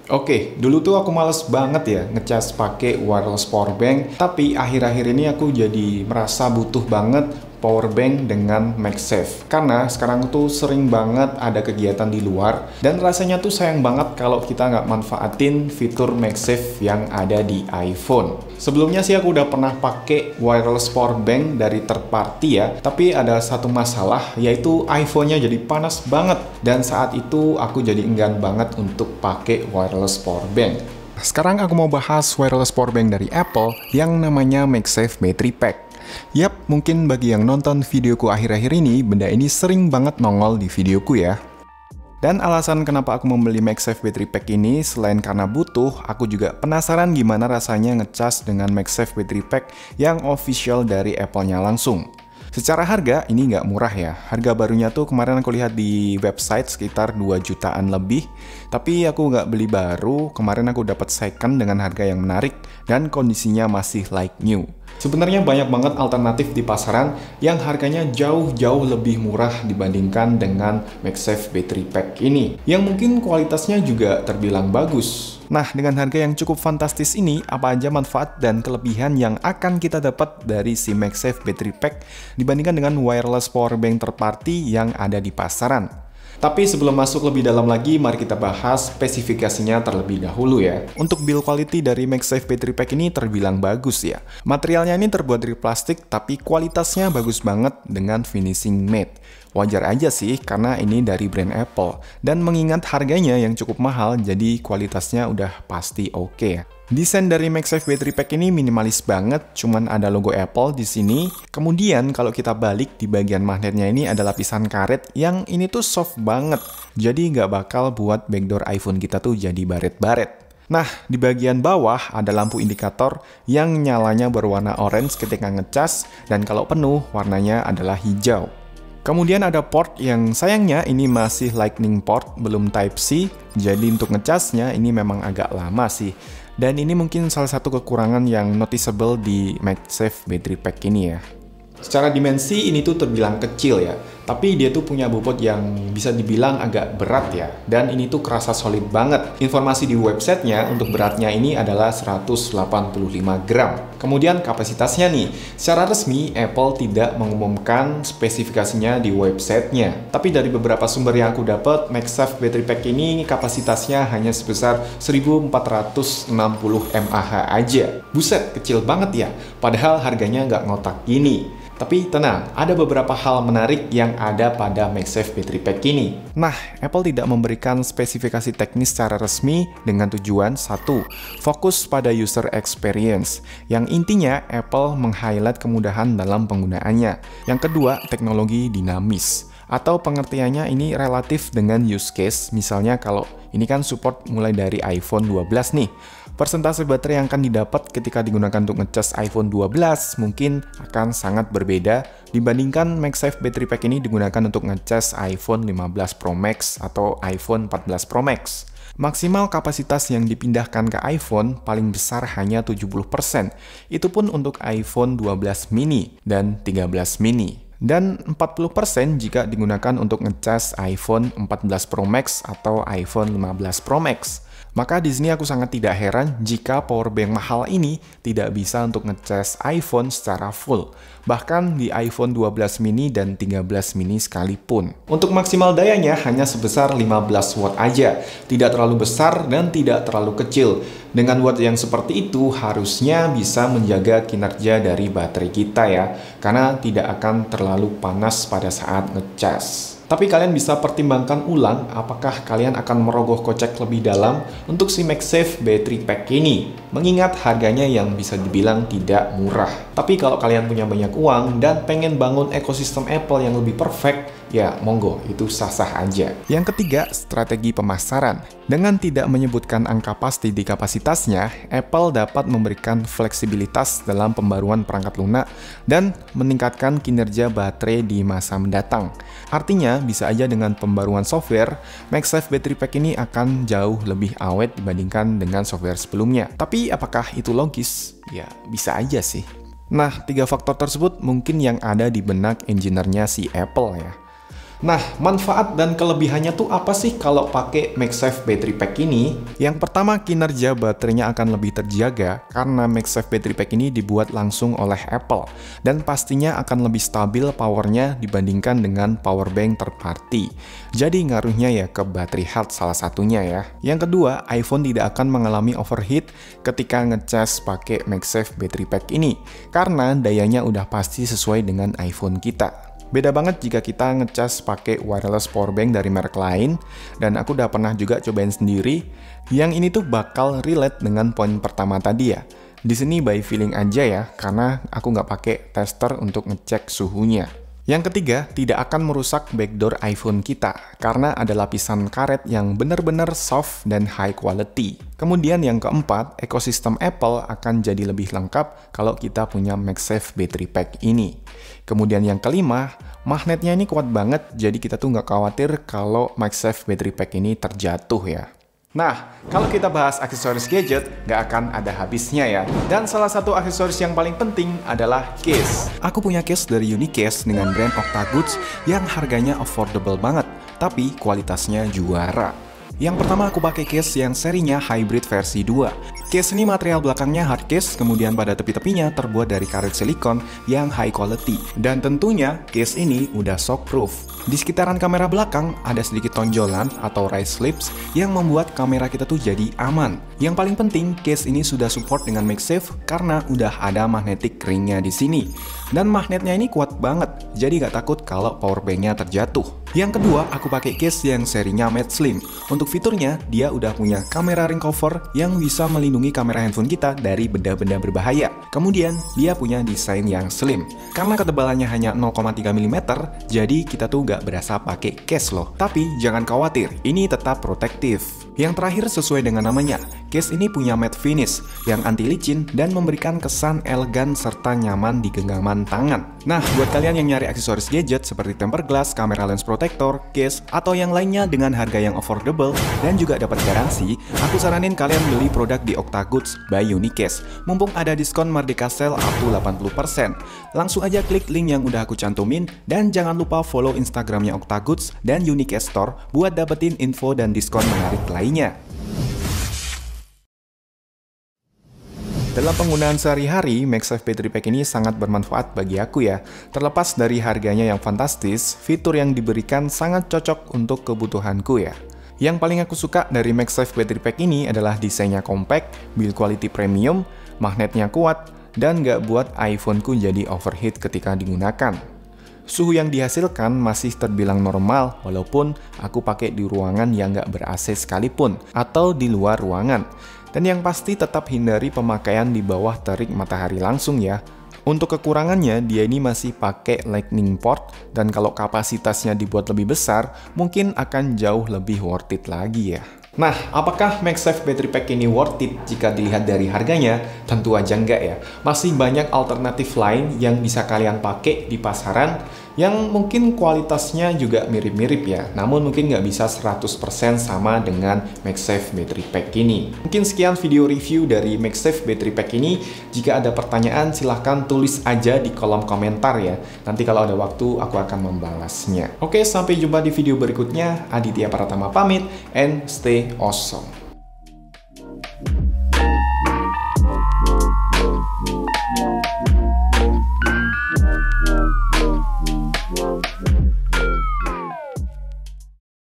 Oke, dulu tuh aku males banget ya ngecas pakai wireless power bank, tapi akhir-akhir ini aku jadi merasa butuh banget power bank dengan MagSafe. Karena sekarang tuh sering banget ada kegiatan di luar, dan rasanya tuh sayang banget kalau kita nggak manfaatin fitur MagSafe yang ada di iPhone. Sebelumnya sih aku udah pernah pakai wireless power bank dari third party ya, tapi ada satu masalah, yaitu iPhone-nya jadi panas banget, dan saat itu aku jadi enggan banget untuk pakai wireless power bank. Sekarang aku mau bahas wireless power bank dari Apple yang namanya MagSafe Battery Pack. Yap, mungkin bagi yang nonton videoku akhir-akhir ini, benda ini sering banget nongol di videoku ya. Dan alasan kenapa aku membeli MagSafe Battery Pack ini, selain karena butuh, aku juga penasaran gimana rasanya ngecas dengan MagSafe Battery Pack yang official dari Apple-nya langsung. Secara harga, ini nggak murah ya. Harga barunya tuh kemarin aku lihat di website sekitar 2 jutaan lebih. Tapi aku nggak beli baru, kemarin aku dapat second dengan harga yang menarik dan kondisinya masih like new. Sebenarnya banyak banget alternatif di pasaran yang harganya jauh-jauh lebih murah dibandingkan dengan MagSafe Battery Pack ini, yang mungkin kualitasnya juga terbilang bagus. Nah, dengan harga yang cukup fantastis ini, apa aja manfaat dan kelebihan yang akan kita dapat dari si MagSafe Battery Pack dibandingkan dengan wireless power bank third party yang ada di pasaran? Tapi sebelum masuk lebih dalam lagi, mari kita bahas spesifikasinya terlebih dahulu ya. Untuk build quality dari MagSafe Battery Pack ini terbilang bagus ya. Materialnya ini terbuat dari plastik, tapi kualitasnya bagus banget dengan finishing matte. Wajar aja sih, karena ini dari brand Apple. Dan mengingat harganya yang cukup mahal, jadi kualitasnya udah pasti oke ya. Desain dari MagSafe Battery Pack ini minimalis banget, cuman ada logo Apple di sini. Kemudian kalau kita balik, di bagian magnetnya ini ada lapisan karet yang ini tuh soft banget. Jadi nggak bakal buat backdoor iPhone kita tuh jadi baret-baret. Nah, di bagian bawah ada lampu indikator yang nyalanya berwarna orange ketika ngecas, dan kalau penuh warnanya adalah hijau. Kemudian ada port yang sayangnya ini masih Lightning port, belum Type-C, jadi untuk ngecasnya ini memang agak lama sih. Dan ini mungkin salah satu kekurangan yang noticeable di MagSafe Battery Pack ini ya. Secara dimensi ini tuh terbilang kecil ya, tapi dia tuh punya bobot yang bisa dibilang agak berat ya, dan ini tuh kerasa solid banget. Informasi di websitenya untuk beratnya ini adalah 185 gram. Kemudian kapasitasnya nih, secara resmi Apple tidak mengumumkan spesifikasinya di websitenya, tapi dari beberapa sumber yang aku dapat, MagSafe Battery Pack ini kapasitasnya hanya sebesar 1460 mAh aja. Buset, kecil banget ya, padahal harganya nggak ngotak gini. Tapi tenang, ada beberapa hal menarik yang ada pada MagSafe Battery Pack ini. Nah, Apple tidak memberikan spesifikasi teknis secara resmi dengan tujuan 1. Fokus pada user experience, yang intinya Apple meng-highlight kemudahan dalam penggunaannya. Yang kedua, teknologi dinamis, atau pengertiannya ini relatif dengan use case, misalnya kalau ini kan support mulai dari iPhone 12 nih. Persentase baterai yang akan didapat ketika digunakan untuk ngecas iPhone 12 mungkin akan sangat berbeda dibandingkan MagSafe Battery Pack ini digunakan untuk ngecas iPhone 15 Pro Max atau iPhone 14 Pro Max. Maksimal kapasitas yang dipindahkan ke iPhone paling besar hanya 70%. Itu pun untuk iPhone 12 mini dan 13 mini. Dan 40% jika digunakan untuk ngecas iPhone 14 Pro Max atau iPhone 15 Pro Max. Maka di sini aku sangat tidak heran jika powerbank mahal ini tidak bisa untuk ngecas iPhone secara full, bahkan di iPhone 12 mini dan 13 mini sekalipun. Untuk maksimal dayanya hanya sebesar 15 watt aja, tidak terlalu besar dan tidak terlalu kecil. Dengan watt yang seperti itu harusnya bisa menjaga kinerja dari baterai kita ya, karena tidak akan terlalu panas pada saat ngecas. Tapi kalian bisa pertimbangkan ulang apakah kalian akan merogoh kocek lebih dalam untuk si MagSafe Battery Pack ini, mengingat harganya yang bisa dibilang tidak murah. Tapi kalau kalian punya banyak uang dan pengen bangun ekosistem Apple yang lebih perfect, ya monggo, itu sah-sah aja. Yang ketiga, strategi pemasaran. Dengan tidak menyebutkan angka pasti di kapasitasnya, Apple dapat memberikan fleksibilitas dalam pembaruan perangkat lunak dan meningkatkan kinerja baterai di masa mendatang. Artinya, bisa aja dengan pembaruan software, MagSafe Battery Pack ini akan jauh lebih awet dibandingkan dengan software sebelumnya. Tapi apakah itu logis? Ya, bisa aja sih. Nah, 3 faktor tersebut mungkin yang ada di benak engineer-nya si Apple ya. Nah, manfaat dan kelebihannya tuh apa sih kalau pakai MagSafe Battery Pack ini? Yang pertama, kinerja baterainya akan lebih terjaga karena MagSafe Battery Pack ini dibuat langsung oleh Apple dan pastinya akan lebih stabil powernya dibandingkan dengan power bank third party. Jadi ngaruhnya ya ke battery health salah satunya ya. Yang kedua, iPhone tidak akan mengalami overheat ketika ngecas pakai MagSafe Battery Pack ini karena dayanya udah pasti sesuai dengan iPhone kita. Beda banget jika kita ngecas pakai wireless power bank dari merek lain, dan aku udah pernah juga cobain sendiri. Yang ini tuh bakal relate dengan poin pertama tadi ya. Di sini by feeling aja ya, karena aku nggak pakai tester untuk ngecek suhunya. Yang ketiga, tidak akan merusak backdoor iPhone kita, karena ada lapisan karet yang benar-benar soft dan high quality. Kemudian yang keempat, ekosistem Apple akan jadi lebih lengkap kalau kita punya MagSafe Battery Pack ini. Kemudian yang kelima, magnetnya ini kuat banget, jadi kita tuh nggak khawatir kalau MagSafe Battery Pack ini terjatuh ya. Nah, kalau kita bahas aksesoris gadget, nggak akan ada habisnya ya. Dan salah satu aksesoris yang paling penting adalah case. Aku punya case dari Unicase dengan brand Octagoods yang harganya affordable banget, tapi kualitasnya juara. Yang pertama aku pakai case yang serinya hybrid versi 2. Case ini material belakangnya hard case, kemudian pada tepi-tepinya terbuat dari karet silikon yang high quality. Dan tentunya case ini udah shockproof. Di sekitaran kamera belakang ada sedikit tonjolan atau raised lips yang membuat kamera kita tuh jadi aman. Yang paling penting, case ini sudah support dengan MagSafe karena udah ada magnetic ringnya di sini. Dan magnetnya ini kuat banget, jadi nggak takut kalau power banknya terjatuh. Yang kedua, aku pakai case yang serinya Matte Slim. Untuk fiturnya, dia udah punya kamera ring cover yang bisa melindungi kamera handphone kita dari benda-benda berbahaya. Kemudian, dia punya desain yang slim. Karena ketebalannya hanya 0,3 mm, jadi kita tuh nggak berasa pakai case loh. Tapi jangan khawatir, ini tetap protektif. Yang terakhir sesuai dengan namanya, case ini punya matte finish yang anti licin dan memberikan kesan elegan serta nyaman di genggaman tangan. Nah, buat kalian yang nyari aksesoris gadget seperti tempered glass, kamera lens protector, case, atau yang lainnya dengan harga yang affordable dan juga dapat garansi, aku saranin kalian beli produk di Octagoods by Unicase. Mumpung ada diskon Merdeka Sale up to 80%. Langsung aja klik link yang udah aku cantumin dan jangan lupa follow Instagramnya Octagoods dan Unicase Store buat dapetin info dan diskon menarik lainnya. Dalam penggunaan sehari-hari, MagSafe Battery Pack ini sangat bermanfaat bagi aku ya. Terlepas dari harganya yang fantastis, fitur yang diberikan sangat cocok untuk kebutuhanku ya. Yang paling aku suka dari MagSafe Battery Pack ini adalah desainnya compact, build quality premium, magnetnya kuat, dan nggak buat iPhoneku jadi overheat ketika digunakan. Suhu yang dihasilkan masih terbilang normal walaupun aku pakai di ruangan yang nggak ber-AC sekalipun atau di luar ruangan. Dan yang pasti tetap hindari pemakaian di bawah terik matahari langsung ya. Untuk kekurangannya, dia ini masih pakai lightning port dan kalau kapasitasnya dibuat lebih besar, mungkin akan jauh lebih worth it lagi ya. Nah, apakah MagSafe Battery Pack ini worth it jika dilihat dari harganya? Tentu aja enggak ya. Masih banyak alternatif lain yang bisa kalian pakai di pasaran yang mungkin kualitasnya juga mirip-mirip ya. Namun mungkin nggak bisa 100% sama dengan MagSafe Battery Pack ini. Mungkin sekian video review dari MagSafe Battery Pack ini. Jika ada pertanyaan silahkan tulis aja di kolom komentar ya. Nanti kalau ada waktu aku akan membalasnya. Oke, sampai jumpa di video berikutnya. Aditya Pratama pamit and stay awesome.